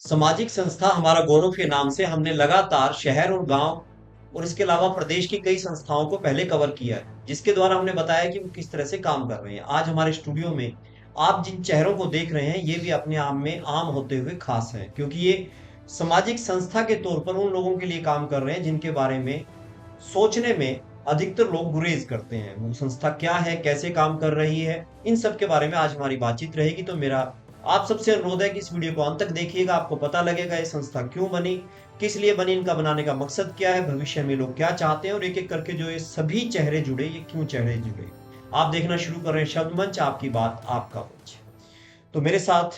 सामाजिक संस्था हमारा गौरव के नाम से हमने लगातार शहर और गांव और इसके अलावा प्रदेश की कई संस्थाओं को पहले कवर किया है, जिसके द्वारा हमने बताया कि वो किस तरह से काम कर रहे हैं। आज हमारे स्टूडियो में आप जिन चेहरों को देख रहे हैं, ये भी अपने आप में आम होते हुए खास हैं, क्योंकि ये सामाजिक संस्था के तौर पर उन लोगों के लिए काम कर रहे हैं जिनके बारे में सोचने में अधिकतर लोग गुरेज करते हैं। वो संस्था क्या है, कैसे काम कर रही है, इन सब के बारे में आज हमारी बातचीत रहेगी। तो मेरा आप सबसे अनुरोध है कि इस वीडियो को अंत तक देखिएगा, आपको पता लगेगा ये संस्था क्यों बनी, किस लिए बनी, इनका बनाने का मकसद क्या है, भविष्य में लोग क्या चाहते हैं और एक एक करके जो ये सभी चेहरे जुड़े, ये क्यों चेहरे जुड़े। आप देखना शुरू कर रहे हैं शब्द मंच, आपकी बात आपका मंच। तो मेरे साथ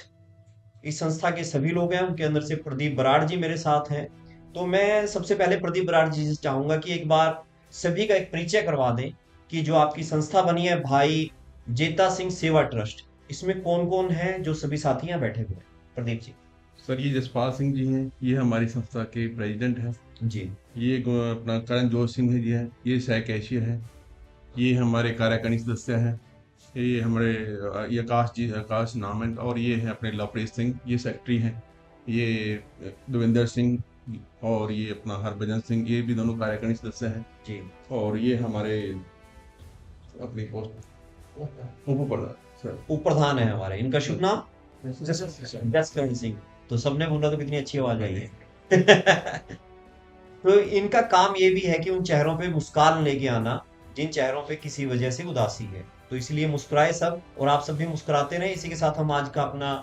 इस संस्था के सभी लोग हैं, उनके अंदर से प्रदीप बराड़ जी मेरे साथ हैं। तो मैं सबसे पहले प्रदीप बराड़ जी से चाहूंगा कि एक बार सभी का एक परिचय करवा दें कि जो आपकी संस्था बनी है भाई जेता सिंह सेवा ट्रस्ट, इसमें कौन कौन है, जो सभी साथी यहाँ बैठे हुए हैं। प्रदीप जी। सर, ये जसपाल सिंह जी हैं, ये हमारी संस्था के प्रेसिडेंट हैं। जी। ये अपना करण जोत सिंह है जी है, ये सह कैशियर है। ये हमारे कार्यकारिणी सदस्य हैं। ये हमारे ये आकाश जी, आकाश नाम है। और ये है अपने लवप्रीत सिंह, ये सेक्रेटरी हैं। ये देवेंद्र सिंह और ये अपना हरभजन सिंह, ये भी दोनों कार्यकारिणी सदस्य हैं। जी। और ये हमारे अपनी पोस्ट उप प्रधान सर। उप प्रधान है हमारे, इनका शुभ नाम जसकरण सिंह। तो सबने बोला तो कितनी अच्छी आवाज आई है। तो इनका काम ये भी है कि उन चेहरों पे मुस्कान लेके आना जिन चेहरों पे किसी वजह से उदासी है। तो इसलिए मुस्कुराए सब, और आप सब भी मुस्कुराते रहे। इसी के साथ हम आज का अपना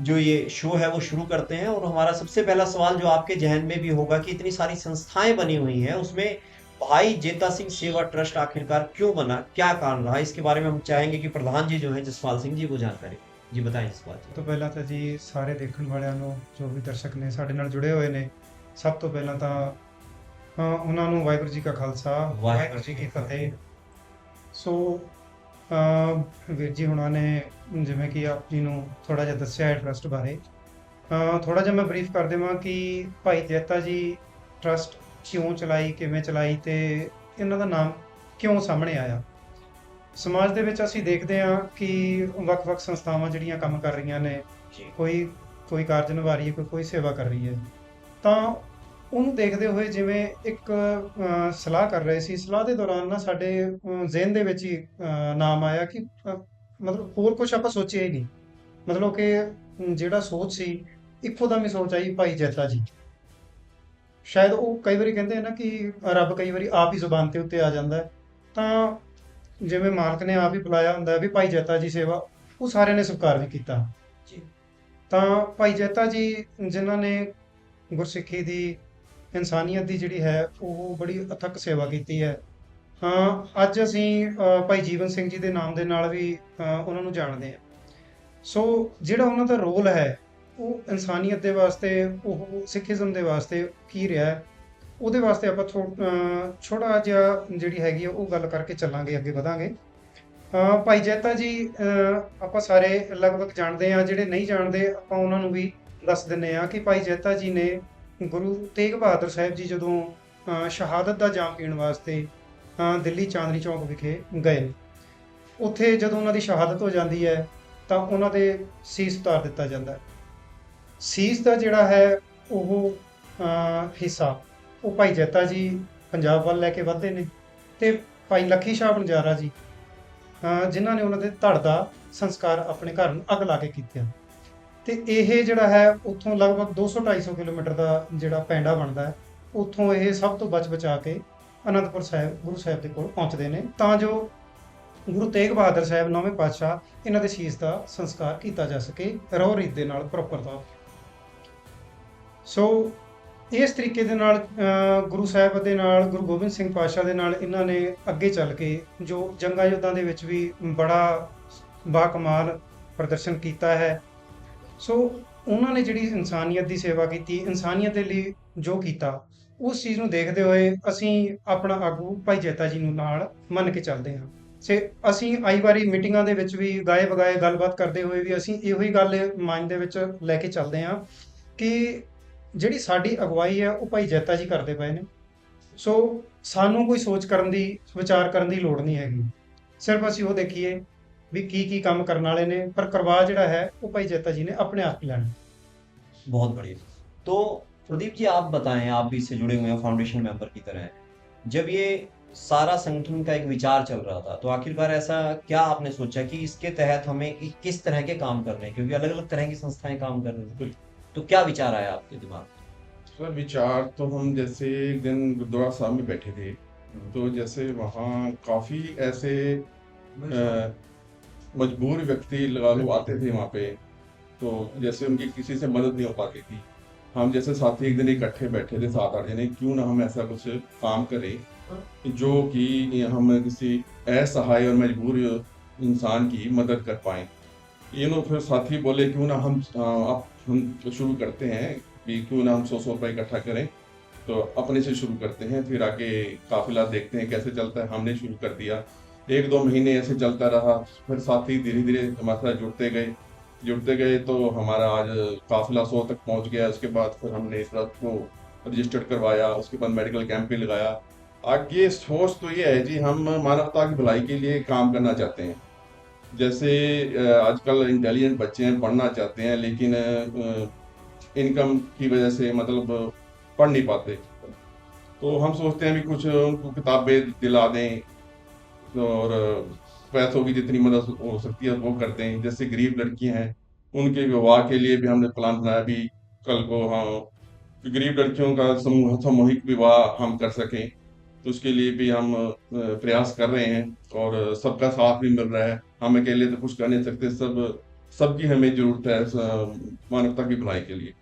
जो ये शो है वो शुरू करते हैं। और हमारा सबसे पहला सवाल जो आपके जहन में भी होगा कि इतनी सारी संस्थाएं बनी हुई हैं, उसमें भाई जेता सिंह सेवा ट्रस्ट आखिरकार क्यों बना, क्या कारण रहा, इसके बारे में हम चाहेंगे कि प्रधान जी जो है जसपाल सिंह जी वो जानकारी जी बताएं इस बात ਤੋਂ ਪਹਿਲਾਂ ਤਾਂ ਜੀ ਸਾਰੇ ਦੇਖਣ ਵਾਲਿਆਂ ਨੂੰ, ਜੋ ਵੀ ਦਰਸ਼ਕ ਨੇ ਸਾਡੇ ਨਾਲ ਜੁੜੇ ਹੋਏ ਨੇ, ਸਭ ਤੋਂ ਪਹਿਲਾਂ ਤਾਂ ਉਹਨਾਂ ਨੂੰ ਵਾਹਿਗੁਰੂ ਜੀ ਕਾ ਖਾਲਸਾ, ਵਾਹਿਗੁਰੂ ਜੀ ਕੀ ਫਤਿਹ। ਸੋ ਵੀਰ ਜੀ ਹੁਣਾਂ ਨੇ ਜਿਵੇਂ ਕਿ ਆਪ ਜੀ ਨੂੰ ਥੋੜਾ ਜਿਹਾ ਦੱਸਿਆ ਹੈ ਟਰਸਟ ਬਾਰੇ, ਥੋੜਾ ਜਿਹਾ ਮੈਂ ਬਰੀਫ ਕਰ ਦੇਵਾਂ ਕਿ ਭਾਈ ਜੈਤਾ ਜੀ ਟਰਸਟ ਕਿਉਂ ਚਲਾਈ, ਕਿਵੇਂ ਚਲਾਈ ਤੇ ਇਹਨਾਂ ਦਾ ਨਾਮ ਕਿਉਂ ਸਾਹਮਣੇ ਆਇਆ। ਸਮਾਜ ਦੇ ਵਿੱਚ ਅਸੀਂ ਦੇਖਦੇ ਹਾਂ ਕਿ ਵੱਖ-ਵੱਖ ਸੰਸਥਾਵਾਂ ਜਿਹੜੀਆਂ ਕੰਮ ਕਰ ਰਹੀਆਂ ਨੇ, ਜੀ। ਕੋਈ ਕਾਰਜ ਨਿਭਾ ਰਹੀ ਹੈ, ਕੋਈ ਸੇਵਾ ਕਰ ਰਹੀ ਹੈ, ਤਾਂ ਉਹਨੂੰ ਦੇਖਦੇ ਹੋਏ ਜਿਵੇਂ ਇੱਕ ਸਲਾਹ ਕਰ ਰਹੇ ਸੀ, ਸਲਾਹ ਦੇ ਦੌਰਾਨ ਨਾ ਸਾਡੇ ਜ਼ਿਹਨ ਦੇ ਵਿੱਚ ਹੀ ਨਾਮ ਆਇਆ ਕਿ ਮਤਲਬ ਹੋਰ ਕੁਝ ਆਪਾਂ ਸੋਚਿਆ ਹੀ ਨਹੀਂ। ਮਤਲਬ ਕਿ ਜਿਹੜਾ ਸੋਚ ਸੀ, ਇੱਕੋ ਦਮ ਹੀ ਸੋਚ ਆਈ ਭਾਈ ਜੈਤਾ ਜੀ। ਸ਼ਾਇਦ ਉਹ ਕਈ ਵਾਰੀ ਕਹਿੰਦੇ ਆ ਨਾ ਕਿ ਰੱਬ ਕਈ ਵਾਰੀ ਆਪ ਹੀ ਜ਼ੁਬਾਨ ਤੇ ਉੱਤੇ ਆ ਜਾਂਦਾ ਹੈ, ਤਾਂ ਜਿਵੇਂ ਮਾਲਕ ਨੇ ਆਪ ਹੀ ਬੁਲਾਇਆ ਹੁੰਦਾ ਵੀ ਭਾਈ ਜੈਤਾ ਜੀ ਸੇਵਾ, ਉਹ ਸਾਰਿਆਂ ਨੇ ਸਵੀਕਾਰ ਵੀ ਕੀਤਾ ਜੀ। ਤਾਂ ਭਾਈ ਜੈਤਾ ਜੀ ਜਿਨ੍ਹਾਂ ਨੇ ਗੁਰਸਿੱਖੀ ਦੀ, ਇਨਸਾਨੀਅਤ ਦੀ ਜਿਹੜੀ ਹੈ ਉਹ ਬੜੀ ਅਥੱਕ ਸੇਵਾ ਕੀਤੀ ਹੈ। ਅੱਜ ਅਸੀਂ ਭਾਈ ਜੀਵਨ ਸਿੰਘ ਜੀ ਦੇ ਨਾਮ ਦੇ ਨਾਲ ਵੀ ਉਹਨਾਂ ਨੂੰ ਜਾਣਦੇ ਹਾਂ। ਸੋ ਜਿਹੜਾ ਉਹਨਾਂ ਦਾ ਰੋਲ ਹੈ ਉਹ ਇਨਸਾਨੀਅਤ ਦੇ ਵਾਸਤੇ, ਉਹ ਸਿੱਖੀਜ਼ਮ ਦੇ ਵਾਸਤੇ ਕੀ ਰਿਹਾ ਹੈ, ਉਹਦੇ ਵਾਸਤੇ ਆਪਾਂ ਥੋੜਾ ਜਿਹਾ ਜਿਹੜੀ ਹੈਗੀ ਆ ਉਹ ਗੱਲ ਕਰਕੇ ਚੱਲਾਂਗੇ, ਅੱਗੇ ਵਧਾਂਗੇ। ਭਾਈ ਜੈਤਾ ਜੀ ਆਪਾਂ ਸਾਰੇ ਲਗਭਗ ਜਾਣਦੇ ਹਾਂ, ਜਿਹੜੇ ਨਹੀਂ ਜਾਣਦੇ ਆਪਾਂ ਉਹਨਾਂ ਨੂੰ ਵੀ ਦੱਸ ਦਿੰਦੇ ਹਾਂ ਕਿ ਭਾਈ ਜੈਤਾ ਜੀ ਨੇ ਗੁਰੂ ਤੇਗ ਬਹਾਦਰ ਸਾਹਿਬ ਜੀ ਜਦੋਂ ਸ਼ਹਾਦਤ ਦਾ ਜਾਮ ਪੀਣ ਵਾਸਤੇ ਦਿੱਲੀ ਚਾਂਦਨੀ ਚੌਕ ਵਿਖੇ ਗਏ, ਉੱਥੇ ਜਦੋਂ ਉਹਨਾਂ ਦੀ ਸ਼ਹਾਦਤ ਹੋ ਜਾਂਦੀ ਹੈ ਤਾਂ ਉਹਨਾਂ ਦੇ ਸੀਸ ਉਤਾਰ ਦਿੱਤਾ ਜਾਂਦਾ ਹੈ। ਸੀਸ ਦਾ ਜਿਹੜਾ ਹੈ ਉਹ ਹਿੱਸਾ ਉਹ ਭਾਈ ਜੈਤਾ ਜੀ ਪੰਜਾਬ ਵੱਲ ਲੈ ਕੇ ਵੱਧਦੇ ਨੇ, ਤੇ ਭਾਈ ਲੱਖੀ ਸ਼ਾਹ ਬੰਜਾਰਾ ਜੀ ਜਿਨ੍ਹਾਂ ਨੇ ਉਹਨਾਂ ਦੇ ਧੜ ਦਾ ਸੰਸਕਾਰ ਆਪਣੇ ਘਰ ਨੂੰ ਅੱਗ ਲਾ ਕੇ ਕੀਤਾ। ਤੇ ਇਹ ਜਿਹੜਾ ਹੈ ਉੱਥੋਂ ਲਗਭਗ 200-250 ਕਿਲੋਮੀਟਰ ਦਾ ਜਿਹੜਾ ਪੈਂਡਾ ਬਣਦਾ ਹੈ, ਉੱਥੋਂ ਇਹ ਸਭ ਤੋਂ ਬਚਾ ਕੇ ਅਨੰਦਪੁਰ ਸਾਹਿਬ ਗੁਰੂ ਸਾਹਿਬ ਦੇ ਕੋਲ ਪਹੁੰਚਦੇ ਨੇ, ਤਾਂ ਜੋ ਗੁਰੂ ਤੇਗ ਬਹਾਦਰ ਸਾਹਿਬ 9ਵੇਂ ਪਾਤਸ਼ਾਹ ਇਹਨਾਂ ਦੇ ਸੀਸ ਦਾ ਸੰਸਕਾਰ ਕੀਤਾ ਜਾ ਸਕੇ ਰਹੁ ਰੀਤ ਦੇ ਨਾਲ, ਪ੍ਰੋਪਰ ਤੌਰ। ਸੋ ਇਸ ਤਰੀਕੇ ਦੇ ਨਾਲ ਗੁਰੂ ਸਾਹਿਬ ਦੇ ਨਾਲ, ਗੁਰੂ ਗੋਬਿੰਦ ਸਿੰਘ ਪਾਤਸ਼ਾਹ ਦੇ ਨਾਲ ਇਹਨਾਂ ਨੇ ਅੱਗੇ ਚੱਲ ਕੇ ਜੋ ਜੰਗਾਂ ਯੁੱਧਾਂ ਦੇ ਵਿੱਚ ਵੀ ਬੜਾ ਬਾਕਮਾਲ ਪ੍ਰਦਰਸ਼ਨ ਕੀਤਾ ਹੈ। ਸੋ ਉਹਨਾਂ ਨੇ ਜਿਹੜੀ ਇਨਸਾਨੀਅਤ ਦੀ ਸੇਵਾ ਕੀਤੀ, ਇਨਸਾਨੀਅਤ ਦੇ ਲਈ ਜੋ ਕੀਤਾ, ਉਸ ਚੀਜ਼ ਨੂੰ ਦੇਖਦੇ ਹੋਏ ਅਸੀਂ ਆਪਣਾ ਆਗੂ ਭਾਈ ਜੈਤਾ ਜੀ ਨੂੰ ਨਾਲ ਮੰਨ ਕੇ ਚੱਲਦੇ ਹਾਂ। ਅਸੀਂ ਆਈ ਵਾਰੀ ਮੀਟਿੰਗਾਂ ਦੇ ਵਿੱਚ ਵੀ ਗਾਏ ਬਗਾਏ ਗੱਲਬਾਤ ਕਰਦੇ ਹੋਏ ਵੀ ਅਸੀਂ ਇਹੋ ਹੀ ਗੱਲ ਮਨ ਦੇ ਵਿੱਚ ਲੈ ਕੇ ਚੱਲਦੇ ਹਾਂ ਕਿ ਜਿਹੜੀ ਸਾਡੀ ਅਗਵਾਈ ਹੈ ਉਹ ਭਾਈ ਜੈਤਾ ਜੀ ਕਰਦੇ ਪਏ ਨੇ। ਸੋ ਸਾਨੂੰ ਕੋਈ ਸੋਚ ਕਰਨ ਦੀ, ਵਿਚਾਰ ਕਰਨ ਦੀ ਲੋੜ ਨਹੀਂ ਹੈਗੀ, ਸਿਰਫ ਅਸੀਂ ਉਹ ਦੇਖੀਏ ਵੀ ਕੀ ਕੰਮ ਕਰਨ ਵਾਲੇ ਨੇ, ਪਰ ਕਰਵਾ ਜਿਹੜਾ ਹੈ ਉਹ ਭਾਈ ਜੈਤਾ ਜੀ ਨੇ ਆਪਣੇ ਆਪ ਹੀ ਲੈਣਾ। बहुत बढ़िया। तो प्रदीप जी आप बताएं, आप भी इससे जुड़े हुए हैं, फाउंडेशन मेंबर की तरह हैं। जब ये सारा संगठन का एक विचार चल रहा था तो आखिरकार ऐसा क्या आपने सोचा कि इसके तहत हमें किस तरह के काम करने हैं, क्योंकि अलग अलग तरह की संस्थाएं काम कर रही थी, तो क्या विचार आया आपके दिमाग सर विचार तो हम जैसे एक दिन गुरुद्वारा साहब में बैठे थे, में? तो जैसे वहाँ काफ़ी ऐसे मजबूर व्यक्ति लगा लो आते थे वहाँ पे, तो जैसे उनकी किसी से मदद नहीं हो पाती थी। हम जैसे साथी एक दिन इकट्ठे बैठे थे 7-8 जने, क्यों ना हम ऐसा कुछ काम करें जो कि हम किसी असहाय और मजबूर इंसान की मदद कर पाएं। ये लोग फिर साथी बोले क्यों ना अब हम शुरू करते हैं कि क्यों ना हम 100-100 रुपये इकट्ठा करें, तो अपने से शुरू करते हैं, फिर आगे काफिला देखते हैं कैसे चलता है। हमने शुरू कर दिया, 1-2 महीने ऐसे चलता रहा, फिर साथी धीरे धीरे हमारे साथ जुड़ते गए तो हमारा आज काफिला 100 तक पहुंच गया। उसके बाद फिर हमने इस बात को रजिस्टर्ड करवाया, उसके बाद मेडिकल कैंप भी लगाया। आगे सोच तो ये है जी, हम मानवता की भलाई के लिए काम करना चाहते हैं। जैसे आजकल इंटेलिजेंट बच्चे हैं, पढ़ना चाहते हैं, लेकिन इनकम की वजह से मतलब पढ़ नहीं पाते, तो हम सोचते हैं भी कुछ उनको किताबें दिला दें और पैसों की जितनी मदद हो सकती है वो करते हैं। जैसे गरीब लड़कियां हैं, उनके विवाह के लिए भी हमने प्लान बनाया भी कल को, हाँ, कि गरीब लड़कियों का सामूहिक विवाह हम कर सकें, तो उसके लिए भी हम प्रयास कर रहे हैं और सबका साथ भी मिल रहा है। हम अकेले तो कुछ कर नहीं सकते, सबकी हमें जरूरत है मानवता की भलाई के लिए।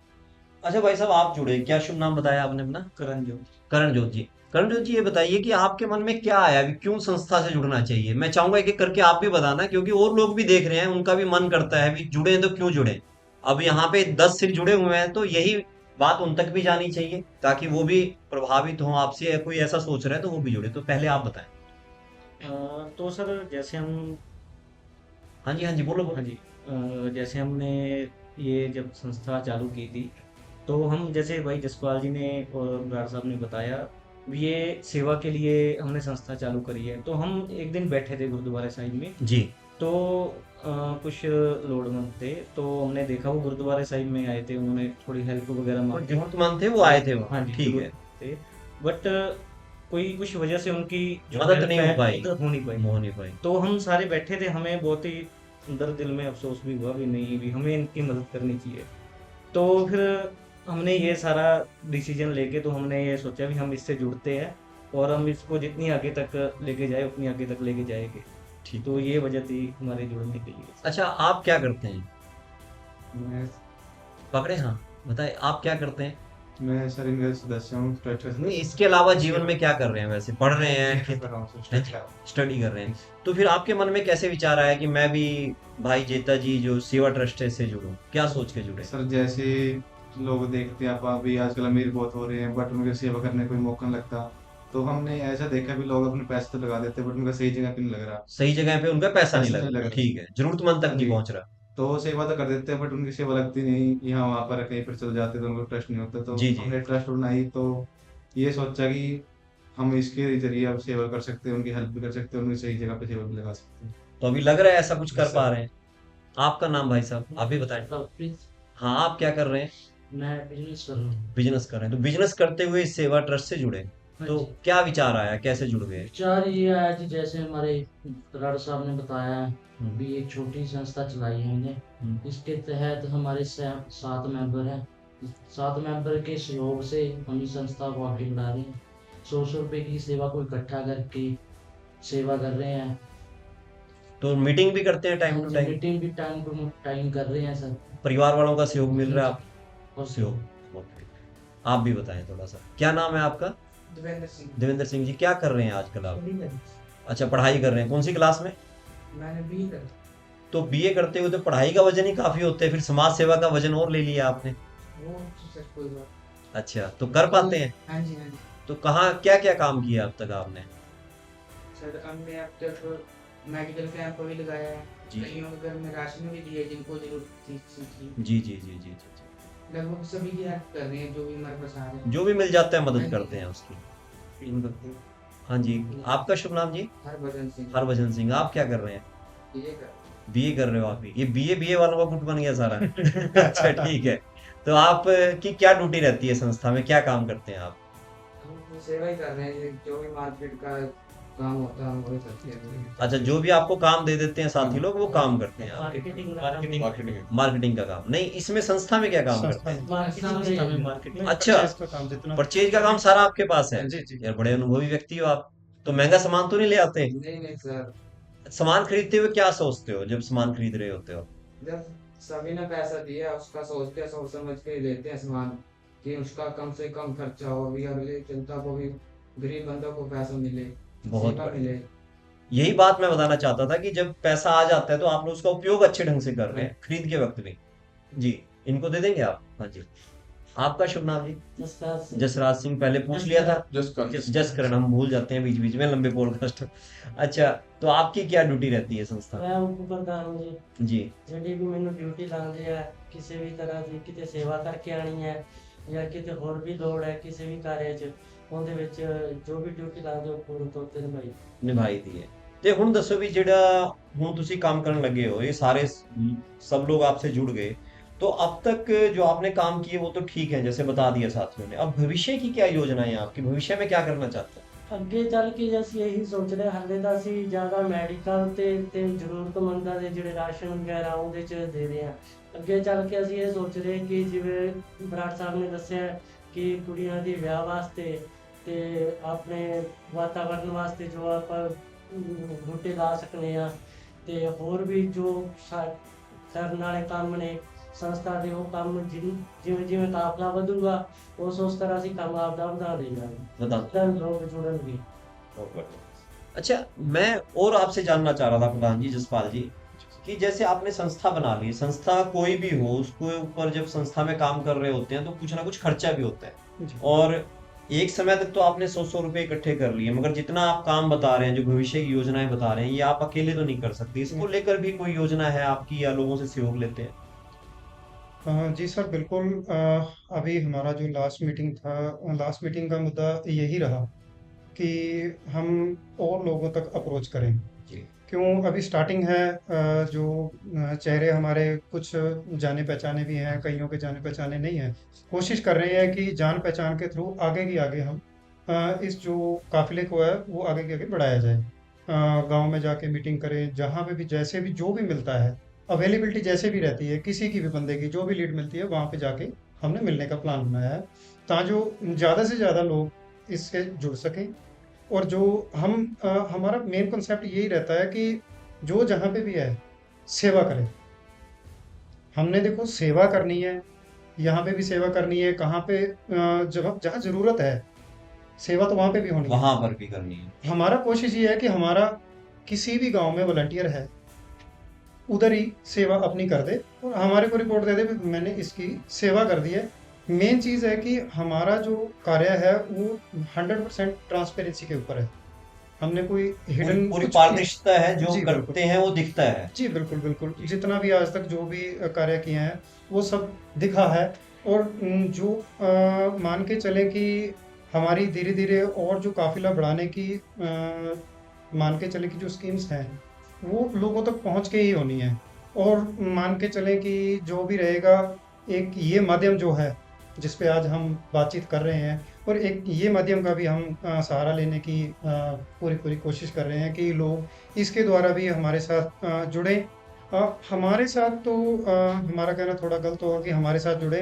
अच्छा भाई साहब, आप जुड़े, क्या शुभ नाम बताया आपने अपना? करण जो करण जोत जी। करण जोत जी, ये बताइए कि आपके मन में क्या आया, अभी क्यों संस्था से जुड़ना चाहिए? मैं चाहूंगा एक एक करके आप भी बताना, क्योंकि और लोग भी देख रहे हैं, उनका भी मन करता है भी जुड़े हैं तो क्यों जुड़े। अब यहाँ पे 10 सिर जुड़े हुए हैं तो यही बात उन तक भी जानी चाहिए ताकि वो भी प्रभावित हों आपसे, या कोई ऐसा सोच रहा है तो वो भी जुड़े। तो पहले आप बताएं। तो सर जैसे हम हाँ जी, हाँ जी, बोलो हाँ बोलो। जी जैसे हमने ये जब संस्था चालू की थी, तो हम जैसे भाई जसपाल जी ने और बराड़ साहब ने बताया, ये सेवा के लिए हमने संस्था चालू करी है। तो हम एक दिन बैठे थे गुरुद्वारा साहिब में, जी। तो कुछ लोड़वंद थे, तो हमने देखा वो गुरुद्वारा साहिब में आए थे, उन्होंने थोड़ी हेल्प वगैरह और मांगी। जरूरतमंद थे वो आए थे हाँ वहाँ, जी, ठीक है। जरूरत थे, बट कोई कुछ वजह से उनकी जो मदद हेल्प नहीं हो है पाई, मदद हो नहीं पाई। हो नहीं पाई। तो हम सारे बैठे थे, हमें बहुत ही अंदर दिल में अफसोस भी हुआ भी नहीं, भी हमें इनकी मदद करनी चाहिए। तो फिर हमने ये सारा डिसीजन लेके, तो हमने ये सोचा भी हम इससे जुड़ते हैं और हम इसको जितनी आगे तक लेके जाए उतनी आगे तक लेके जाएंगे। ठीक। तो ये वजह थी हमारे जुड़ने के लिए। अच्छा, आप क्या करते हैं? मैं पकड़े, हाँ, बताए आप क्या करते हैं? मैं सर इनका सदस्य हूँ, ट्रस्ट नहीं, इसके अलावा जीवन में क्या कर रहे हैं? वैसे पढ़ रहे हैं कि कर रहा हूँ सर, स्टडी कर रहा हूँ। स्टडी कर रहे हैं? तो फिर आपके मन में कैसे विचार आया कि मैं भी भाई जेता जी जो सेवा ट्रस्ट है से जुड़ूं? क्या सोच के जुड़े? सर जैसे लोग देखते हैं, आप अभी आजकल अमीर बहुत हो रहे हैं बट उनकी सेवा करने का कोई मौका नहीं लगता। तो हमने ऐसा देखा भी लोग अपने पैसे तो लगा देते बट उनका सही जगह पे नहीं लग रहा। सही जगह पे उनका पैसा नहीं पैसा नहीं लग लग रहा, रहा। ठीक है, जरूरतमंद तक हाँ नहीं जी। पहुंच रहा। तो सेवा तो कर देते हैं बट उनकी सेवा लगती नहीं, यहाँ वहाँ पर कहीं पर चल जाते तो उनको ट्रस्ट नहीं होता। तो जी जी। हमने ट्रस्ट बनाई, तो ये सोचा कि हम इसके जरिए अब सेवा कर सकते हैं, उनकी हेल्प भी कर सकते हैं, उनकी सही जगह पे सेवा भी लगा सकते हैं। तो अभी लग रहा है ऐसा कुछ कर सर। पा रहे हैं। आपका नाम भाई साहब, आप भी बताएं। हाँ, आप क्या कर रहे हैं? मैं बिजनेस कर रहा हूँ। बिजनेस कर रहे हैं, तो बिजनेस करते हुए इस सेवा ट्रस्ट से जुड़े, तो क्या विचार आया, कैसे जुड़ गए? विचार ये आया कि जैसे हमारे बराड़ साहब ने बताया हम्म, भी एक छोटी संस्था चलाई है हमने। हम्म, इसके तहत हमारे 7 मेंबर हैं। 7 मेंबर के सहयोग से हम इस संस्था को आगे बढ़ा रहे हैं। 100 रुपए की सेवा को इकट्ठा करके सेवा कर रहे हैं। तो मीटिंग भी करते हैं टाइम टू टाइम? मीटिंग भी टाइम टू टाइम कर रहे हैं सर। परिवार वालों का सहयोग मिल रहा है आप? और सहयोग, ओके। आप भी बताएं थोड़ा सा, क्या नाम है आपका? देवेंद्र सिंह। देवेंद्र सिंह जी, क्या कर रहे हैं आजकल आप? मैंने अच्छा, पढ़ाई कर रहे हैं, कौन सी क्लास में? भी कर तो बीए करते हुए तो पढ़ाई का वजन ही काफी होता है, फिर समाज सेवा का वजन और ले लिया आपने। वो सर कोई बात। अच्छा, तो कर पाते हैं? हाँ जी, हाँ जी तो कहाँ क्या क्या काम किया अब तक आपने? सर, हमने अब तक मेडिकल कैंप भी लगाया है, जी कईयों के घर में राशन भी दिए जिनको जरूरत थी चीज़ की। जी जी जी जी जी। लगभग सभी की हेल्प कर रहे हैं जो भी हमारे पास आ रहे हैं। जो भी मिल जाता है मदद करते हैं उसकी। हाँ जी, आपका शुभ नाम जी? हरभजन सिंह। हरभजन सिंह। आप क्या कर रहे हैं? ये कर बीए कर रहे हो आप भी? ये बीए बीए वालों का गुट बन गया सारा। अच्छा, ठीक है। तो आप की क्या ड्यूटी रहती है संस्था में, क्या काम करते हैं आप? हम सेवा ही कर रहे हैं, ये जो भी मार्केट का काम होता है हम वही करते हैं। अच्छा, जो भी आपको काम दे देते हैं साथी लोग वो काम करते हैं आप? मार्केटिंग मार्केटिंग मार्केटिंग का काम नहीं, इसमें संस्था में क्या काम करते संस्था हैं? में मार्केटिंग मार्केटिंग अच्छा, परचेज का काम जितना परचेज का काम सारा आपके पास है? जी जी यार बड़े अनुभवी व्यक्ति हो आप। तो महंगा सामान तो नहीं ले आते? नहीं नहीं सर, सामान खरीदते हुए क्या सोचते हो जब सामान खरीद रहे होते हो? जब सभी ने पैसा दिया उसका सोचते हैं, सोच समझ के ही लेते हैं सामान, कि उसका कम से कम खर्चा हो, भी अगले जनता को भी, गरीब बंदों को पैसा मिले, बहुत सेवा बढ़िया। मिले। यही बात मैं बताना चाहता था कि जब पैसा आ जाता है तो आप लोग उसका उपयोग अच्छे ढंग से कर रहे हैं खरीद के वक्त भी। जी, इनको दे देंगे आप? हाँ जी। आपका शुभ नाम जी? जसराज सिंह, पहले पूछ लिया था। जस्ट कर जसकरण, हम भूल जाते हैं बीच बीच में लंबे पॉडकास्ट। अच्छा, तो आपकी क्या ड्यूटी रहती है संस्था में? मैं उप प्रधान हूँ जी। जी, ਜਿਹੜੀ ਵੀ ਮੈਨੂੰ ਡਿਊਟੀ ਲਾਉਂਦੇ ਆ ਕਿਸੇ ਵੀ ਤਰ੍ਹਾਂ ਦੀ, ਕਿਤੇ ਸੇਵਾ ਕਰਕੇ ਆਣੀ ਹੈ ਜਾਂ ਕਿਤੇ ਹੋਰ ਵੀ ਲੋੜ ਹੈ ਕਿਸੇ ਵੀ ਕਾਰਜ 'ਚ, ਉਹਦੇ ਵਿੱਚ ਜੋ ਵੀ ਡਿਊਟੀ ਲਾਉਂਦੇ ਉਹ ਪੂਰੇ ਤੌਰ ਤੇ ਨਿਭਾਈ। ਨਿਭਾਈ ਦੀ ਹੈ। ਤੇ ਹੁਣ ਦੱਸੋ ਵੀ ਜਿਹੜਾ ਹੁਣ ਤੁਸੀਂ ਕੰਮ ਕਰਨ ਲੱਗੇ ਹੋ, ये सारे सब लोग आपसे जुड़ गए, तो अब तक जो आपने काम किए वो तो ठीक है, जैसे बता दिया साथियों ने। अब भविष्य की क्या योजना है आपकी, भविष्य में क्या करना चाहते हैं? ਅੱਗੇ ਚੱਲ ਕੇ ਅਸੀਂ ਇਹੀ ਸੋਚ ਰਹੇ, ਹਾਲੇ ਤਾਂ ਅਸੀਂ ਜ਼ਿਆਦਾ ਮੈਡੀਕਲ ਤੇ ਜ਼ਰੂਰਤਮੰਦਾਂ ਦੇ ਜਿਹੜੇ ਰਾਸ਼ਨ ਵਗੈਰਾ ਉਹਦੇ 'ਚ ਦੇ ਰਹੇ ਹਾਂ। ਅੱਗੇ ਚੱਲ ਕੇ ਅਸੀਂ ਇਹ ਸੋਚ ਰਹੇ ਕਿ ਜਿਵੇਂ ਬਰਾੜ ਸਾਹਿਬ ਨੇ ਦੱਸਿਆ ਕਿ ਕੁੜੀਆਂ ਦੇ ਵਿਆਹ ਵਾਸਤੇ ਤੇ ਆਪਣੇ ਵਾਤਾਵਰਨ ਵਾਸਤੇ ਜੋ ਆਪਾਂ ਬੂਟੇ ਲਾ ਸਕਦੇ ਹਾਂ, ਤੇ ਹੋਰ ਵੀ ਜੋ ਕਰਨ ਵਾਲੇ ਕੰਮ ਨੇ ਸੰਸਥਾ ਦੇ, ਉਹ ਕੰਮ ਜਿਵੇਂ ਜਿਵੇਂ ਕਾਫਲਾ ਵਧੂਗਾ ਉਸ ਤਰ੍ਹਾਂ ਅਸੀਂ ਕੰਮ ਆਪਦਾ ਵਧਾ ਦੇ ਜਾਵਾਂਗੇ। बता ਤਾਂ ਲੋਕ ਜੁੜਨਗੇ। अच्छा, मैं और आपसे जानना चाह रहा था प्रधान जी, जसपाल जी, कि जैसे आपने संस्था बना ली, संस्था कोई भी हो, उसके ऊपर जब संस्था में काम कर रहे होते हैं तो कुछ ना कुछ खर्चा भी होता है। जी। और एक समय तक तो आपने 100-100 रुपए इकट्ठे कर लिए, मगर जितना आप काम बता रहे हैं, जो भविष्य की योजनाएं बता रहे हैं, ये आप अकेले तो नहीं कर सकते। इसको लेकर भी कोई योजना है आपकी या लोगों से सहयोग लेते हैं? जी सर बिल्कुल। अभी हमारा जो लास्ट मीटिंग था, लास्ट मीटिंग का मुद्दा यही रहा कि हम और लोगों तक अप्रोच करें। जी, क्यों, अभी स्टार्टिंग है। जो चेहरे हमारे कुछ जाने पहचाने भी हैं, कईयों के जाने पहचाने नहीं हैं। कोशिश कर रहे हैं कि जान पहचान के थ्रू आगे की आगे हम इस जो काफिले को है वो आगे के आगे बढ़ाया जाए। गांव में जाके मीटिंग करें, जहाँ पे भी जैसे भी जो भी मिलता है, अवेलेबिलिटी जैसे भी रहती है, किसी की भी बंदे की जो भी लीड मिलती है वहाँ पे जाके हमने मिलने का प्लान बनाया है, ताकि जो ज़्यादा से ज़्यादा लोग इससे जुड़ सकें। और जो हमारा मेन कॉन्सेप्ट यही रहता है कि जो जहाँ पे भी है सेवा करें। हमने देखो सेवा करनी है, यहाँ पे भी सेवा करनी है, कहाँ पे जब जहाँ ज़रूरत है सेवा तो वहाँ पे भी होनी है। वहां पर भी करनी है। हमारा कोशिश ये है कि हमारा किसी भी गांव में वॉलंटियर है, उधर ही सेवा अपनी कर दे और हमारे को रिपोर्ट दे दे भी मैंने इसकी सेवा कर दी है। मेन चीज़ है कि हमारा जो कार्य है वो 100% ट्रांसपेरेंसी के ऊपर है। हमने कोई हिडन पूरी पारदर्शिता है, जो जी, बिल्कुल। करते हैं वो दिखता है। जी बिल्कुल बिल्कुल। जितना भी आज तक जो भी कार्य किए हैं वो सब दिखा है। और जो मान के चलें कि हमारी धीरे धीरे और जो काफिला बढ़ाने की मान के चलें कि जो स्कीम्स हैं वो लोगों तक पहुंच के ही होनी है। और मान के चलें कि जो भी रहेगा, एक ये माध्यम जो है जिस पे आज हम बातचीत कर रहे हैं, और एक ये माध्यम का भी हम सहारा लेने की पूरी कोशिश कर रहे हैं कि लोग इसके द्वारा भी हमारे साथ जुड़ें। हमारे साथ तो हमारा कहना थोड़ा गलत होगा कि हमारे साथ जुड़े,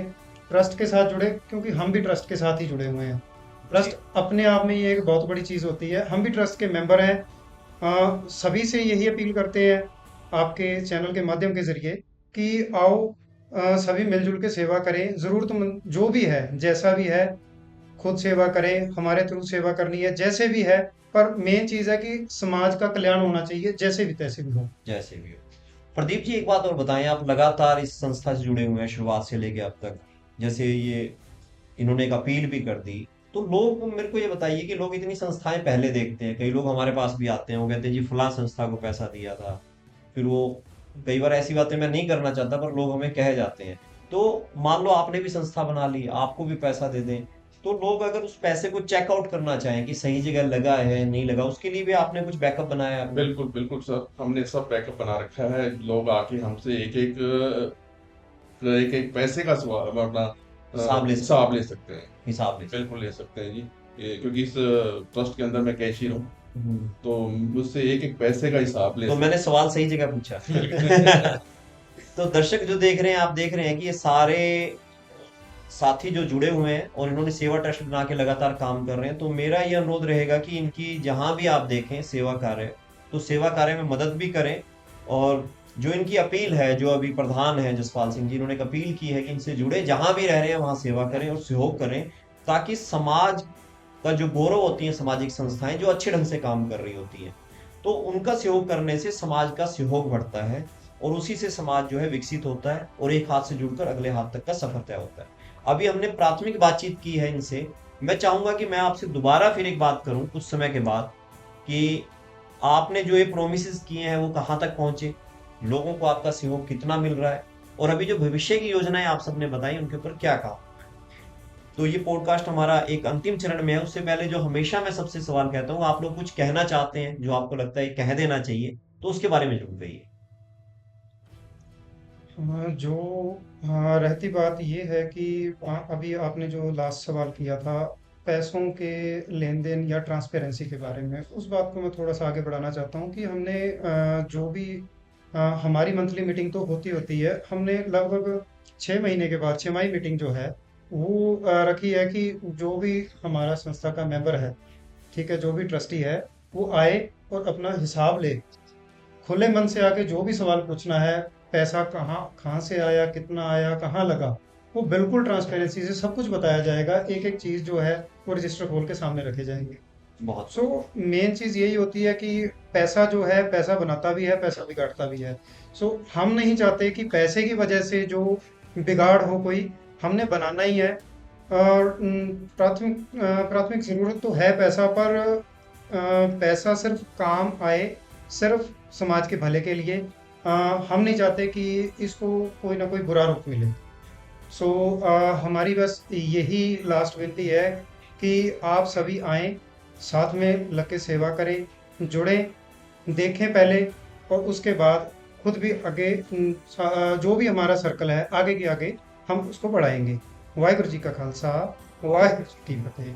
ट्रस्ट के साथ जुड़े, क्योंकि हम भी ट्रस्ट के साथ ही जुड़े हुए हैं। ट्रस्ट अपने आप में ये एक बहुत बड़ी चीज़ होती है। हम भी ट्रस्ट के मेंबर हैं। सभी से यही अपील करते हैं आपके चैनल के माध्यम के ज़रिए कि आओ सभी मिलजुल के सेवा करें। ज़रूरतमंद जो भी है, जैसा भी है, खुद सेवा करें, हमारे थ्रू सेवा करनी है, जैसे भी है। पर मेन चीज़ है कि समाज का कल्याण होना चाहिए, जैसे भी तैसे भी हो। जैसे भी हो। प्रदीप जी, एक बात और बताएं, आप लगातार इस संस्था से जुड़े हुए हैं शुरुआत से लेके अब तक, जैसे ये इन्होंने एक अपील भी कर दी, तो लोग, मेरे को ये बताइए कि लोग इतनी संस्थाएं पहले देखते हैं, कई लोग हमारे पास भी आते हैं, वो कहते हैं जी फलां संस्था को पैसा दिया था, फिर वो कई बार ऐसी बातें मैं नहीं करना चाहता पर लोग हमें कह जाते हैं। तो मान लो आपने भी संस्था बना ली, आपको भी पैसा दे दें, तो लोग अगर उस पैसे को चेकआउट करना चाहें कि सही जगह लगा है नहीं लगा, उसके लिए भी आपने कुछ बैकअप बनाया है? बिल्कुल बिल्कुल सर, हमने सब बैकअप बना रखा है। लोग आके हमसे एक एक एक एक पैसे का अपना हिसाब ले सकते हिसाब ले सकते हैं। हिसाब ले बिल्कुल ले सकते हैं जी। क्योंकि इस ट्रस्ट के अंदर मैं कैशियर हूँ, हम्म। तो मुझसे एक एक पैसे का हिसाब ले तो मैंने सवाल सही जगह पूछा। तो दर्शक जो देख रहे हैं, आप देख रहे हैं कि ये सारे साथी जो जुड़े हुए हैं और इन्होंने सेवा ट्रस्ट बना के लगातार काम कर रहे हैं, तो मेरा ये अनुरोध रहेगा कि इनकी जहां भी आप देखें सेवा कार्य, तो सेवा कार्य में मदद भी करें। और जो इनकी अपील है, जो अभी प्रधान है जसपाल सिंह जी, इन्होंने एक अपील की है कि इनसे जुड़े जहां भी रह रहे हैं वहां सेवा करें और सहयोग करें, ताकि समाज का जो गौरव होती है, सामाजिक संस्थाएं जो अच्छे ढंग से काम कर रही होती हैं, तो उनका सहयोग करने से समाज का सहयोग बढ़ता है और उसी से समाज जो है विकसित होता है और एक हाथ से जुड़कर अगले हाथ तक का सफर तय होता है। अभी हमने प्राथमिक बातचीत की है इनसे। मैं चाहूंगा कि मैं आपसे दोबारा फिर एक बात करूं कुछ समय के बाद, कि आपने जो ये प्रोमिस किए हैं वो कहाँ तक पहुंचे, लोगों को आपका सहयोग कितना मिल रहा है, और अभी जो भविष्य की योजनाएं आप सबने बताई उनके ऊपर क्या कहा। तो ये पॉडकास्ट हमारा एक अंतिम चरण में है। उससे पहले जो हमेशा मैं सबसे सवाल कहता हूँ, आप लोग कुछ कहना चाहते हैं जो आपको लगता है कह देना चाहिए, तो उसके बारे में जरूर कहिए। रहती बात ये है कि अभी आपने जो लास्ट सवाल किया था पैसों के लेन देन या ट्रांसपेरेंसी के बारे में, उस बात को मैं थोड़ा सा आगे बढ़ाना चाहता हूँ कि हमने जो भी हमारी मंथली मीटिंग तो होती है, हमने लगभग 6 महीने के बाद छमाही मीटिंग जो है वो रखी है कि जो भी हमारा संस्था का मेंबर है, ठीक है, जो भी ट्रस्टी है, वो आए और अपना हिसाब ले, खुले मन से आके जो भी सवाल पूछना है, पैसा कहाँ कहाँ से आया, कितना आया, कहाँ लगा, वो बिल्कुल ट्रांसपेरेंसी से सब कुछ बताया जाएगा। एक एक चीज़ जो है वो रजिस्टर खोल के सामने रखे जाएंगे। बहुत सो मेन चीज़ यही होती है कि पैसा जो है पैसा बनाता भी है, पैसा बिगाड़ता भी है। सो हम नहीं चाहते कि पैसे की वजह से जो बिगाड़ हो कोई, हमने बनाना ही है। और प्राथमिक ज़रूरत तो है पैसा, पर पैसा सिर्फ काम आए, सिर्फ समाज के भले के लिए। हम नहीं चाहते कि इसको कोई ना कोई बुरा रुख मिले। सो हमारी बस यही लास्ट विनती है कि आप सभी आएँ, साथ में लग के सेवा करें, जुड़ें, देखें पहले, और उसके बाद खुद भी आगे जो भी हमारा सर्कल है आगे के आगे हम उसको बढ़ाएंगे। वाहिगुरु जी का खालसा, वाहिगुरु जी की फतेह।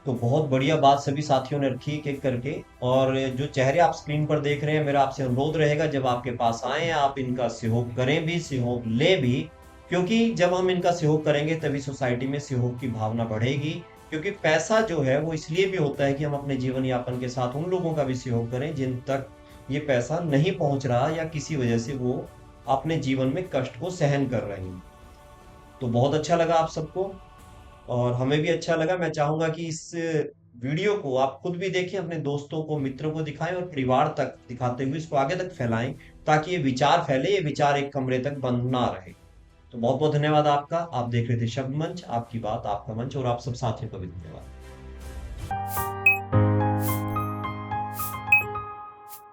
तो बहुत बढ़िया बात सभी साथियों ने रखी एक एक करके। और जो चेहरे आप स्क्रीन पर देख रहे हैं, मेरा आपसे अनुरोध रहेगा जब आपके पास आए आप इनका सहयोग करें भी, सहयोग लें भी, क्योंकि जब हम इनका सहयोग करेंगे तभी सोसाइटी में सहयोग की भावना बढ़ेगी। क्योंकि पैसा जो है वो इसलिए भी होता है कि हम अपने जीवन यापन के साथ उन लोगों का भी सहयोग करें जिन तक ये पैसा नहीं पहुंच रहा या किसी वजह से वो अपने जीवन में कष्ट को सहन कर रहे हैं। तो बहुत अच्छा लगा आप सबको और हमें भी अच्छा लगा। मैं चाहूंगा कि इस वीडियो को आप खुद भी देखें, अपने दोस्तों को, मित्रों को दिखाएं और परिवार तक दिखाते हुए इसको आगे तक फैलाएं, ताकि ये विचार फैले, ये विचार एक कमरे तक बंद ना रहे। तो बहुत बहुत धन्यवाद आपका। आप देख रहे थे शब्द मंच, आपकी बात आपका मंच, और आप सब साथियों का भी धन्यवाद।